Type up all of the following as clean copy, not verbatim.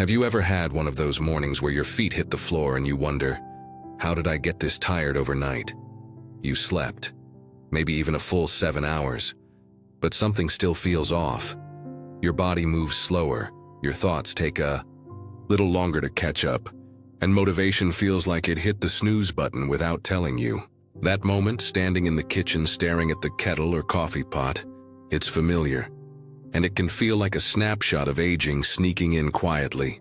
Have you ever had one of those mornings where your feet hit the floor and you wonder, how did I get this tired overnight? You slept, maybe even a full 7 hours, but something still feels off. Your body moves slower, your thoughts take a little longer to catch up, and motivation feels like it hit the snooze button without telling you. That moment, standing in the kitchen staring at the kettle or coffee pot, it's familiar, and it can feel like a snapshot of aging sneaking in quietly.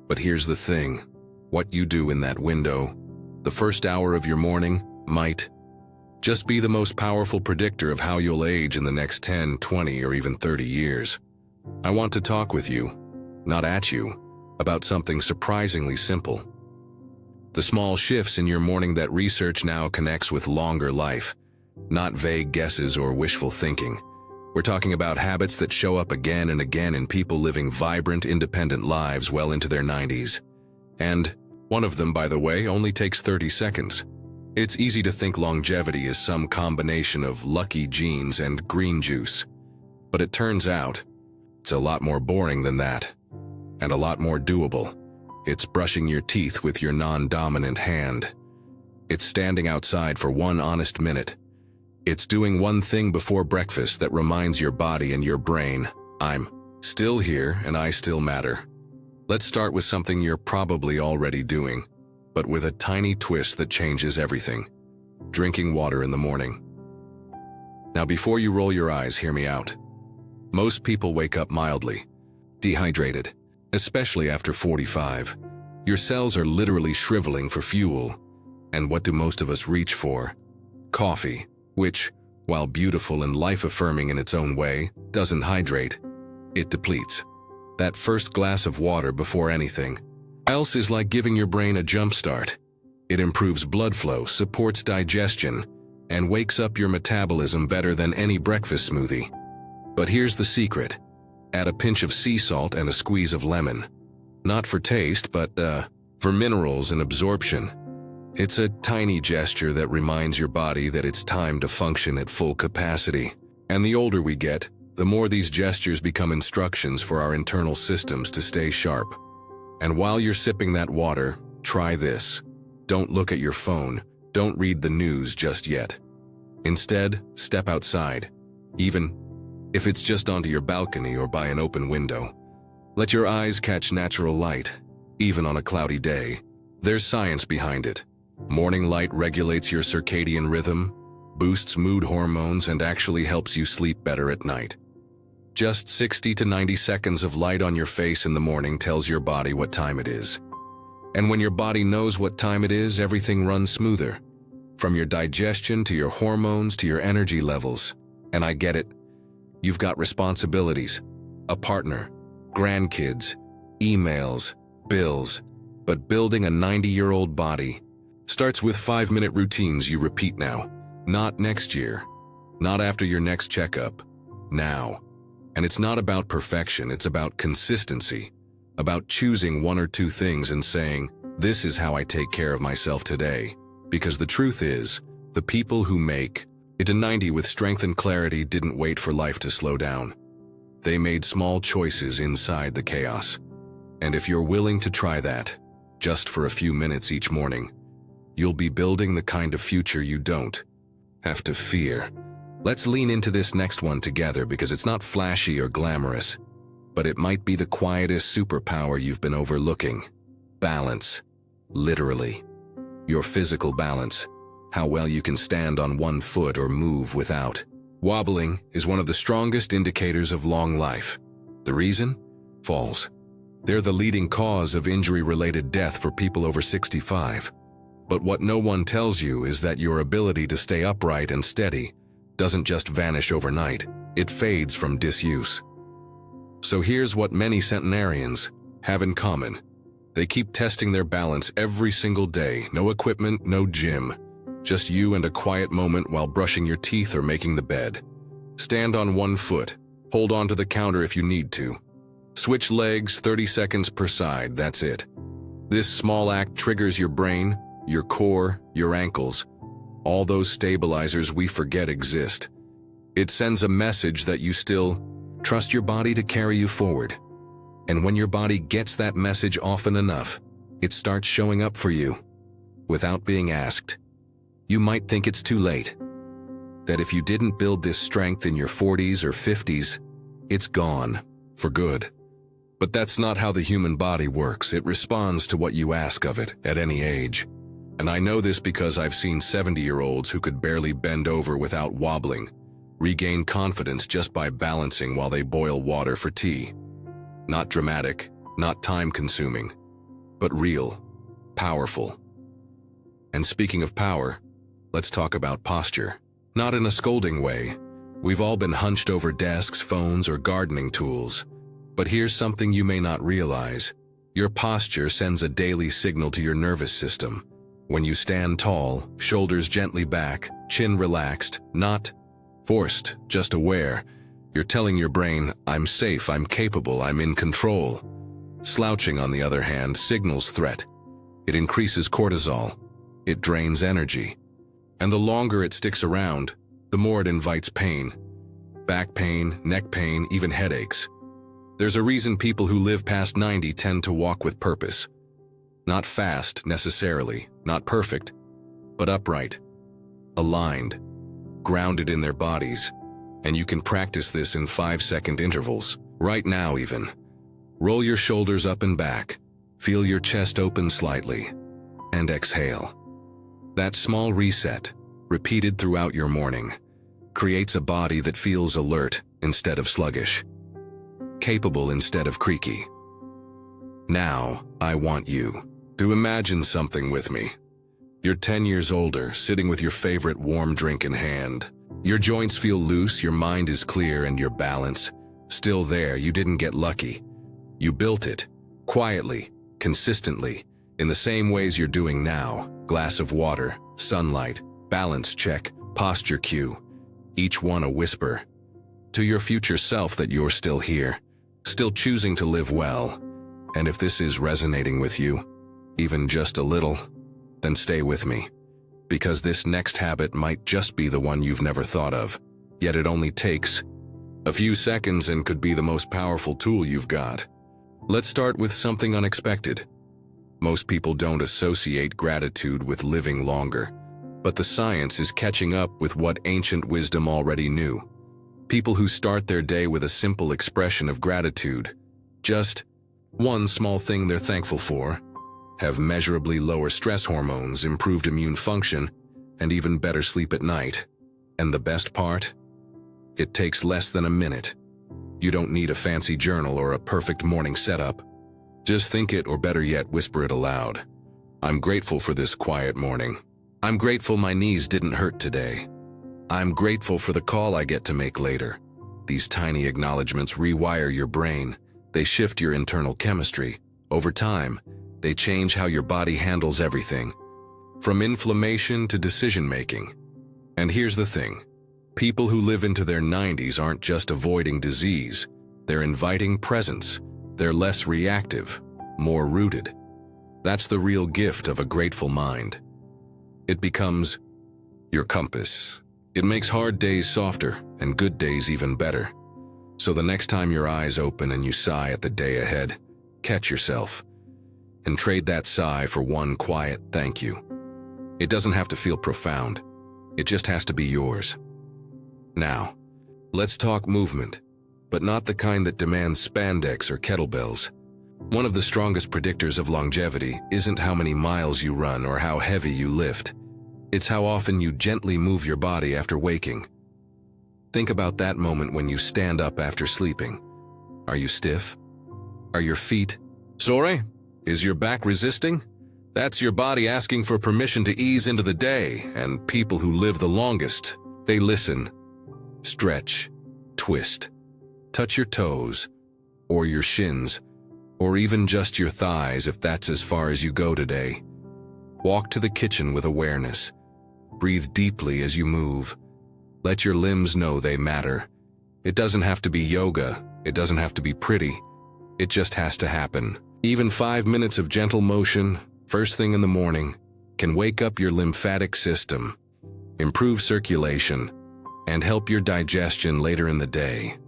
But here's the thing, what you do in that window, the first hour of your morning, might just be the most powerful predictor of how you'll age in the next 10, 20, or even 30 years. I want to talk with you, not at you, about something surprisingly simple. The small shifts in your morning that research now connects with longer life, not vague guesses or wishful thinking. We're talking about habits that show up again and again in people living vibrant, independent lives well into their 90s. And one of them, by the way, only takes 30 seconds. It's easy to think longevity is some combination of lucky genes and green juice. But it turns out, it's a lot more boring than that, and a lot more doable. It's brushing your teeth with your non-dominant hand. It's standing outside for one honest minute. It's doing one thing before breakfast that reminds your body and your brain, I'm still here and I still matter. Let's start with something you're probably already doing, but with a tiny twist that changes everything. Drinking water in the morning. Now before you roll your eyes, hear me out. Most people wake up mildly dehydrated, especially after 45. Your cells are literally shriveling for fuel. And what do most of us reach for? Coffee, which, while beautiful and life-affirming in its own way, doesn't hydrate. It depletes. That first glass of water before anything else is like giving your brain a jump start. It improves blood flow, supports digestion, and wakes up your metabolism better than any breakfast smoothie. But here's the secret. Add a pinch of sea salt and a squeeze of lemon. Not for taste, but for minerals and absorption. It's a tiny gesture that reminds your body that it's time to function at full capacity. And the older we get, the more these gestures become instructions for our internal systems to stay sharp. And while you're sipping that water, try this. Don't look at your phone. Don't read the news just yet. Instead, step outside, even if it's just onto your balcony or by an open window. Let your eyes catch natural light, even on a cloudy day. There's science behind it. Morning light regulates your circadian rhythm, boosts mood hormones, and actually helps you sleep better at night. Just 60 to 90 seconds of light on your face in the morning tells your body what time it is. And when your body knows what time it is, everything runs smoother. From your digestion to your hormones to your energy levels. And I get it. You've got responsibilities, a partner, grandkids, emails, bills. But building a 90-year-old body starts with 5-minute routines you repeat now. Not next year. Not after your next checkup. Now. And it's not about perfection, it's about consistency. About choosing one or two things and saying, this is how I take care of myself today. Because the truth is, the people who make it to 90 with strength and clarity didn't wait for life to slow down. They made small choices inside the chaos. And if you're willing to try that, just for a few minutes each morning, you'll be building the kind of future you don't have to fear. Let's lean into this next one together because it's not flashy or glamorous, but it might be the quietest superpower you've been overlooking. Balance. Literally. Your physical balance. How well you can stand on one foot or move without wobbling is one of the strongest indicators of long life. The reason? Falls. They're the leading cause of injury-related death for people over 65. But what no one tells you is that your ability to stay upright and steady doesn't just vanish overnight, it fades from disuse. So here's what many centenarians have in common. They keep testing their balance every single day, no equipment, no gym, just you and a quiet moment while brushing your teeth or making the bed. Stand on one foot, hold on to the counter if you need to. Switch legs 30 seconds per side, that's it. This small act triggers your brain, your core, your ankles, all those stabilizers we forget exist. It sends a message that you still trust your body to carry you forward. And when your body gets that message often enough, it starts showing up for you, without being asked. You might think it's too late, that if you didn't build this strength in your 40s or 50s, it's gone, for good. But that's not how the human body works. It responds to what you ask of it at any age. And I know this because I've seen 70-year-olds who could barely bend over without wobbling, regain confidence just by balancing while they boil water for tea. Not dramatic, not time-consuming, but real, powerful. And speaking of power, let's talk about posture. Not in a scolding way. We've all been hunched over desks, phones, or gardening tools. But here's something you may not realize. Your posture sends a daily signal to your nervous system. When you stand tall, shoulders gently back, chin relaxed, not forced, just aware, you're telling your brain, I'm safe, I'm capable, I'm in control. Slouching, on the other hand, signals threat. It increases cortisol. It drains energy. And the longer it sticks around, the more it invites pain. Back pain, neck pain, even headaches. There's a reason people who live past 90 tend to walk with purpose. Not fast, necessarily, not perfect, but upright, aligned, grounded in their bodies. And you can practice this in 5-second intervals, right now even. Roll your shoulders up and back, feel your chest open slightly, and exhale. That small reset, repeated throughout your morning, creates a body that feels alert instead of sluggish, capable instead of creaky. Now, I want you to imagine something with me. You're 10 years older, sitting with your favorite warm drink in hand. Your joints feel loose, your mind is clear, and your balance still there. You didn't get lucky. You built it, quietly, consistently, in the same ways you're doing now. Glass of water, sunlight, balance check, posture cue. Each one a whisper to your future self that you're still here, still choosing to live well. And if this is resonating with you, even just a little, then stay with me. Because this next habit might just be the one you've never thought of. Yet it only takes a few seconds and could be the most powerful tool you've got. Let's start with something unexpected. Most people don't associate gratitude with living longer, but the science is catching up with what ancient wisdom already knew. People who start their day with a simple expression of gratitude, just one small thing they're thankful for, have measurably lower stress hormones, improved immune function, and even better sleep at night. And the best part? It takes less than a minute. You don't need a fancy journal or a perfect morning setup. Just think it, or better yet, whisper it aloud. I'm grateful for this quiet morning. I'm grateful my knees didn't hurt today. I'm grateful for the call I get to make later. These tiny acknowledgments rewire your brain. They shift your internal chemistry. Over time, they change how your body handles everything, from inflammation to decision-making. And here's the thing. People who live into their 90s aren't just avoiding disease. They're inviting presence. They're less reactive, more rooted. That's the real gift of a grateful mind. It becomes your compass. It makes hard days softer and good days even better. So the next time your eyes open and you sigh at the day ahead, catch yourself and trade that sigh for one quiet thank you. It doesn't have to feel profound. It just has to be yours. Now, let's talk movement, but not the kind that demands spandex or kettlebells. One of the strongest predictors of longevity isn't how many miles you run or how heavy you lift. It's how often you gently move your body after waking. Think about that moment when you stand up after sleeping. Are you stiff? Are your feet sore? Is your back resisting? That's your body asking for permission to ease into the day. And people who live the longest, they listen, stretch, twist, touch your toes, or your shins, or even just your thighs if that's as far as you go today. Walk to the kitchen with awareness. Breathe deeply as you move. Let your limbs know they matter. It doesn't have to be yoga. It doesn't have to be pretty. It just has to happen. Even 5 minutes of gentle motion, first thing in the morning, can wake up your lymphatic system, improve circulation, and help your digestion later in the day.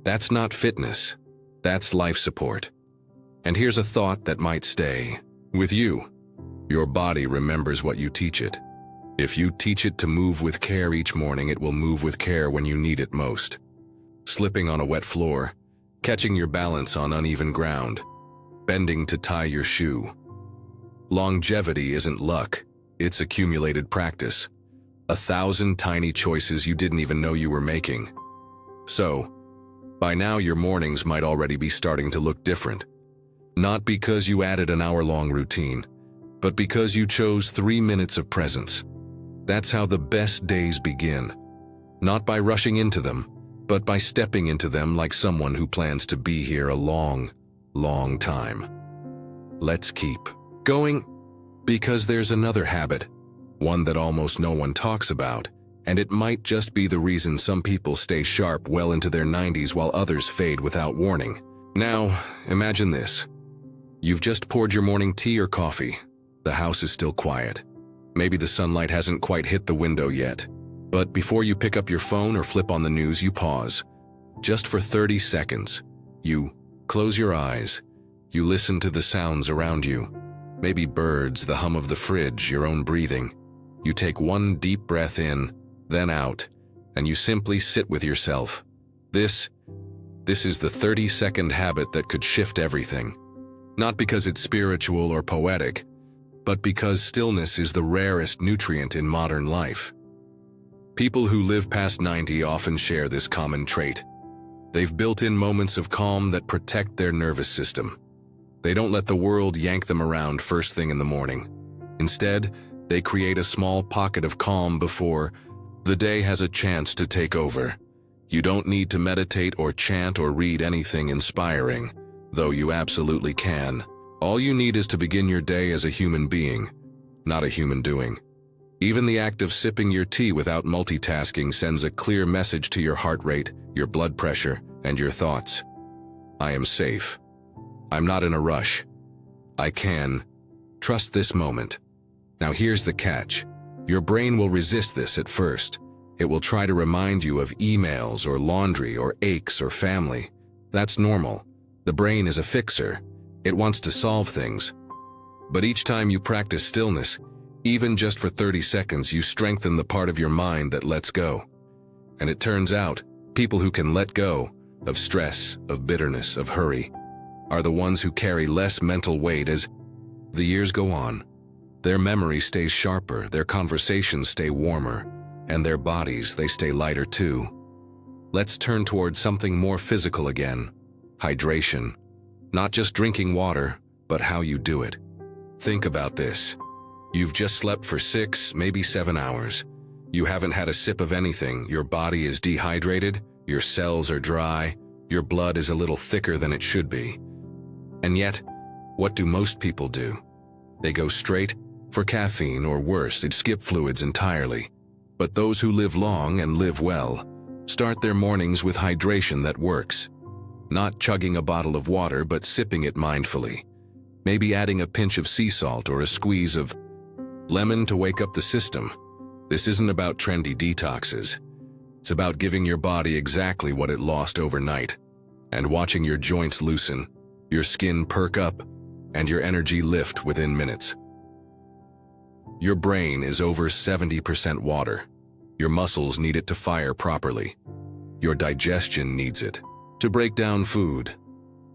That's not fitness. That's life support. And here's a thought that might stay with you. Your body remembers what you teach it. If you teach it to move with care each morning, it will move with care when you need it most. Slipping on a wet floor, catching your balance on uneven ground, bending to tie your shoe. Longevity isn't luck, it's accumulated practice. 1,000 tiny choices you didn't even know you were making. So, by now your mornings might already be starting to look different. Not because you added an hour-long routine, but because you chose 3 minutes of presence. That's how the best days begin. Not by rushing into them, but by stepping into them like someone who plans to be here a long, long time. Let's keep going, because there's another habit, one that almost no one talks about, and it might just be the reason some people stay sharp well into their 90s while others fade without warning. Now, imagine this. You've just poured your morning tea or coffee. The house is still quiet. Maybe the sunlight hasn't quite hit the window yet. But before you pick up your phone or flip on the news, you pause. Just for 30 seconds. You close your eyes. You listen to the sounds around you. Maybe birds, the hum of the fridge, your own breathing. You take one deep breath in, then out, and you simply sit with yourself. This is the 30-second habit that could shift everything. Not because it's spiritual or poetic, but because stillness is the rarest nutrient in modern life. People who live past 90 often share this common trait. They've built in moments of calm that protect their nervous system. They don't let the world yank them around first thing in the morning. Instead, they create a small pocket of calm before the day has a chance to take over. You don't need to meditate or chant or read anything inspiring, though you absolutely can. All you need is to begin your day as a human being, not a human doing. Even the act of sipping your tea without multitasking sends a clear message to your heart rate, your blood pressure, and your thoughts. I am safe. I'm not in a rush. I can trust this moment. Now here's the catch. Your brain will resist this at first. It will try to remind you of emails or laundry or aches or family. That's normal. The brain is a fixer. It wants to solve things. But each time you practice stillness, even just for 30 seconds, you strengthen the part of your mind that lets go. And it turns out, people who can let go of stress, of bitterness, of hurry, are the ones who carry less mental weight as the years go on. Their memory stays sharper, their conversations stay warmer, and their bodies, they stay lighter too. Let's turn towards something more physical again. Hydration. Not just drinking water, but how you do it. Think about this. You've just slept for 6, maybe 7 hours. You haven't had a sip of anything. Your body is dehydrated, your cells are dry, your blood is a little thicker than it should be. And yet, what do most people do? They go straight for caffeine, or worse, they'd skip fluids entirely. But those who live long and live well start their mornings with hydration that works. Not chugging a bottle of water, but sipping it mindfully. Maybe adding a pinch of sea salt or a squeeze of lemon to wake up the system. This isn't about trendy detoxes. It's about giving your body exactly what it lost overnight, and watching your joints loosen, your skin perk up, and your energy lift within minutes. Your brain is over 70% water. Your muscles need it to fire properly. Your digestion needs it to break down food.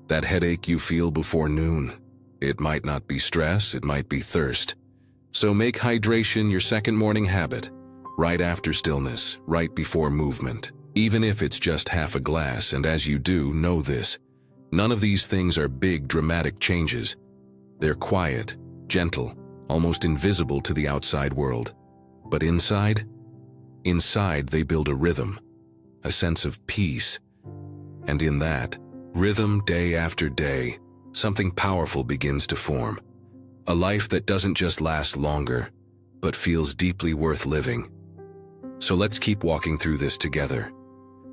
That headache you feel before noon, it might not be stress, it might be thirst. So make hydration your second morning habit, right after stillness, right before movement, even if it's just half a glass. And as you do, know this: none of these things are big, dramatic changes. They're quiet, gentle, almost invisible to the outside world. But inside they build a rhythm, a sense of peace. And in that rhythm, day after day, something powerful begins to form. A life that doesn't just last longer, but feels deeply worth living. So let's keep walking through this together.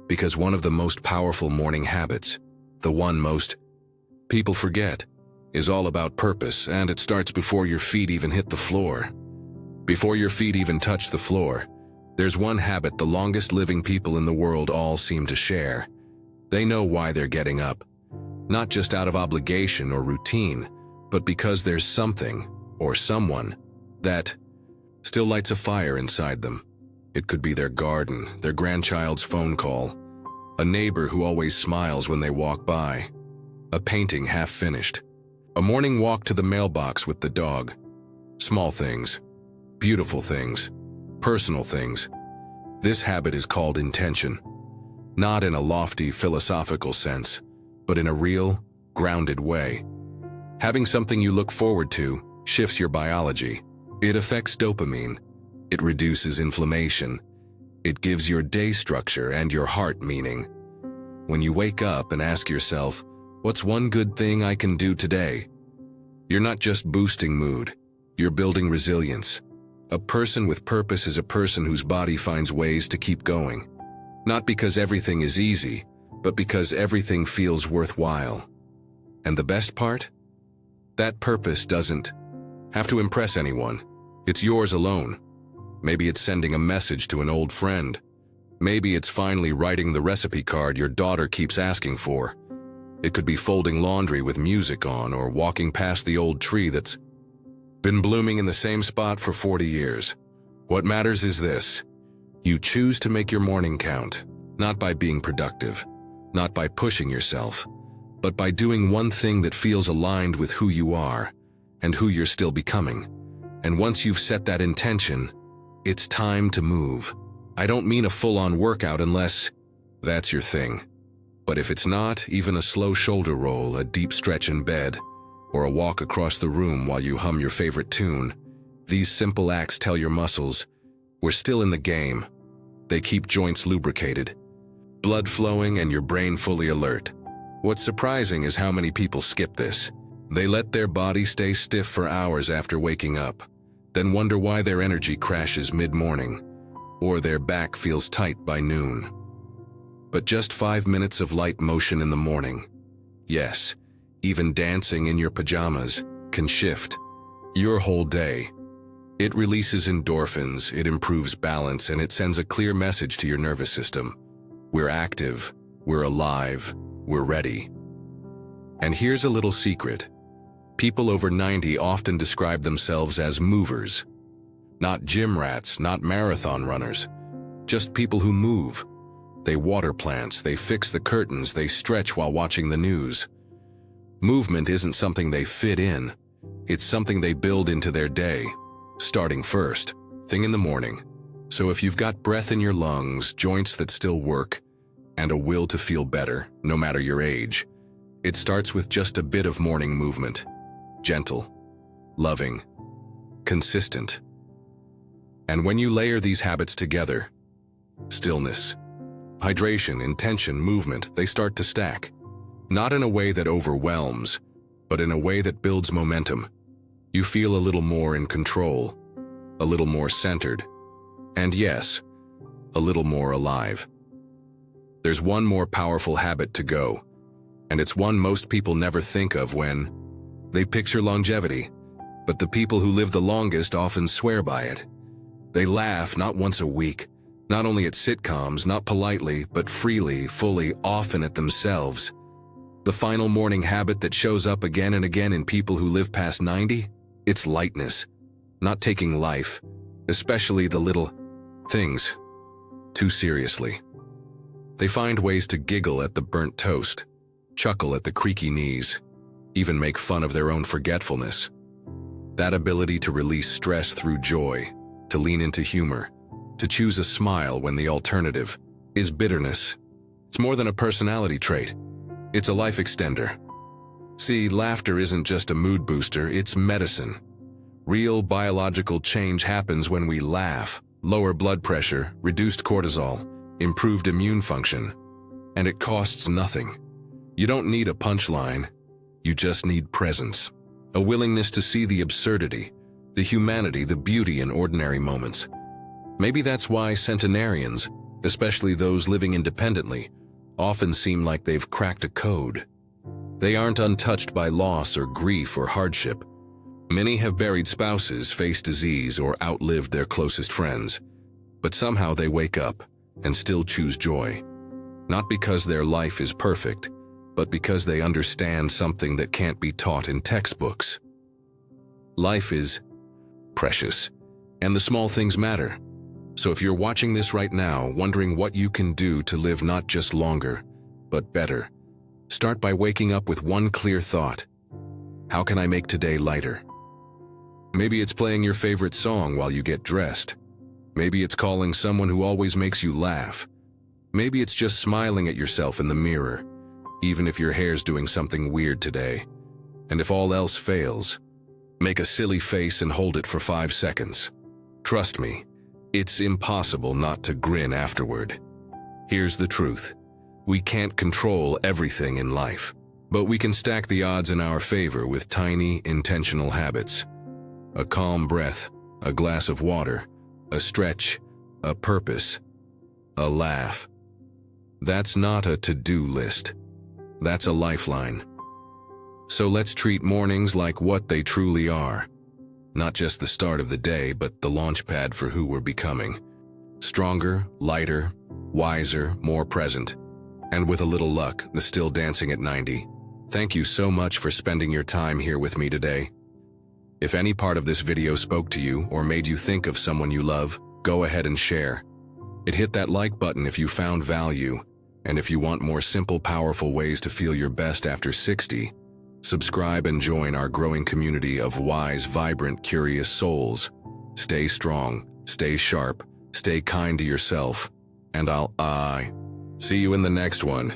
Because one of the most powerful morning habits, the one most people forget, is all about purpose, and it starts before your feet even hit the floor. Before your feet even touch the floor, there's one habit the longest living people in the world all seem to share. They know why they're getting up. Not just out of obligation or routine, but because there's something, or someone, that still lights a fire inside them. It could be their garden, their grandchild's phone call, a neighbor who always smiles when they walk by, a painting half finished, a morning walk to the mailbox with the dog. Small things, beautiful things, personal things. This habit is called intention, not in a lofty philosophical sense, but in a real, grounded way. Having something you look forward to shifts your biology. It affects dopamine. It reduces inflammation. It gives your day structure and your heart meaning. When you wake up and ask yourself, what's one good thing I can do today? You're not just boosting mood, you're building resilience. A person with purpose is a person whose body finds ways to keep going. Not because everything is easy, but because everything feels worthwhile. And the best part? That purpose doesn't have to impress anyone. It's yours alone. Maybe it's sending a message to an old friend. Maybe it's finally writing the recipe card your daughter keeps asking for. It could be folding laundry with music on or walking past the old tree that's been blooming in the same spot for 40 years. What matters is this. You choose to make your morning count, not by being productive, not by pushing yourself, but by doing one thing that feels aligned with who you are and who you're still becoming. And once you've set that intention, it's time to move. I don't mean a full-on workout unless that's your thing. But if it's not, even a slow shoulder roll, a deep stretch in bed, or a walk across the room while you hum your favorite tune, these simple acts tell your muscles, we're still in the game. They keep joints lubricated, blood flowing, and your brain fully alert. What's surprising is how many people skip this. They let their body stay stiff for hours after waking up, then wonder why their energy crashes mid-morning, or their back feels tight by noon. But just 5 minutes of light motion in the morning, yes, even dancing in your pajamas, can shift your whole day. It releases endorphins, it improves balance, and it sends a clear message to your nervous system. We're active, we're alive, we're ready. And here's a little secret. People over 90 often describe themselves as movers. Not gym rats, not marathon runners. Just people who move. They water plants, they fix the curtains, they stretch while watching the news. Movement isn't something they fit in. It's something they build into their day, starting first thing in the morning. So if you've got breath in your lungs, joints that still work, and a will to feel better, no matter your age, it starts with just a bit of morning movement. Gentle, loving, consistent. And when you layer these habits together, stillness, hydration, intention, movement, they start to stack. Not in a way that overwhelms, but in a way that builds momentum. You feel a little more in control, a little more centered, and yes, a little more alive. There's one more powerful habit to go, and it's one most people never think of when they picture longevity, but the people who live the longest often swear by it. They laugh not once a week, not only at sitcoms, not politely, but freely, fully, often at themselves. The final morning habit that shows up again and again in people who live past 90? It's lightness, not taking life, especially the little things, too seriously. They find ways to giggle at the burnt toast, chuckle at the creaky knees, even make fun of their own forgetfulness. That ability to release stress through joy, to lean into humor, to choose a smile when the alternative is bitterness. It's more than a personality trait. It's a life extender. See, laughter isn't just a mood booster, it's medicine. Real biological change happens when we laugh. Lower blood pressure, reduced cortisol, improved immune function. And it costs nothing. You don't need a punchline. You just need presence. A willingness to see the absurdity, the humanity, the beauty in ordinary moments. Maybe that's why centenarians, especially those living independently, often seem like they've cracked a code. They aren't untouched by loss or grief or hardship. Many have buried spouses, faced disease, or outlived their closest friends. But somehow they wake up and still choose joy. Not because their life is perfect, but because they understand something that can't be taught in textbooks. Life is precious, and the small things matter. So if you're watching this right now, wondering what you can do to live not just longer, but better, start by waking up with one clear thought. How can I make today lighter? Maybe it's playing your favorite song while you get dressed. Maybe it's calling someone who always makes you laugh. Maybe it's just smiling at yourself in the mirror, even if your hair's doing something weird today. And if all else fails, make a silly face and hold it for 5 seconds. Trust me, it's impossible not to grin afterward. Here's the truth. We can't control everything in life, but we can stack the odds in our favor with tiny, intentional habits. A calm breath, a glass of water, a stretch, a purpose, a laugh. That's not a to-do list. That's a lifeline. So let's treat mornings like what they truly are. Not just the start of the day, but the launch pad for who we're becoming. Stronger, lighter, wiser, more present. And with a little luck, the still dancing at 90. Thank you so much for spending your time here with me today. If any part of this video spoke to you or made you think of someone you love, go ahead and share. Hit that like button if you found value. And if you want more simple, powerful ways to feel your best after 60, subscribe and join our growing community of wise, vibrant, curious souls. Stay strong, stay sharp, stay kind to yourself, and I'll see you in the next one.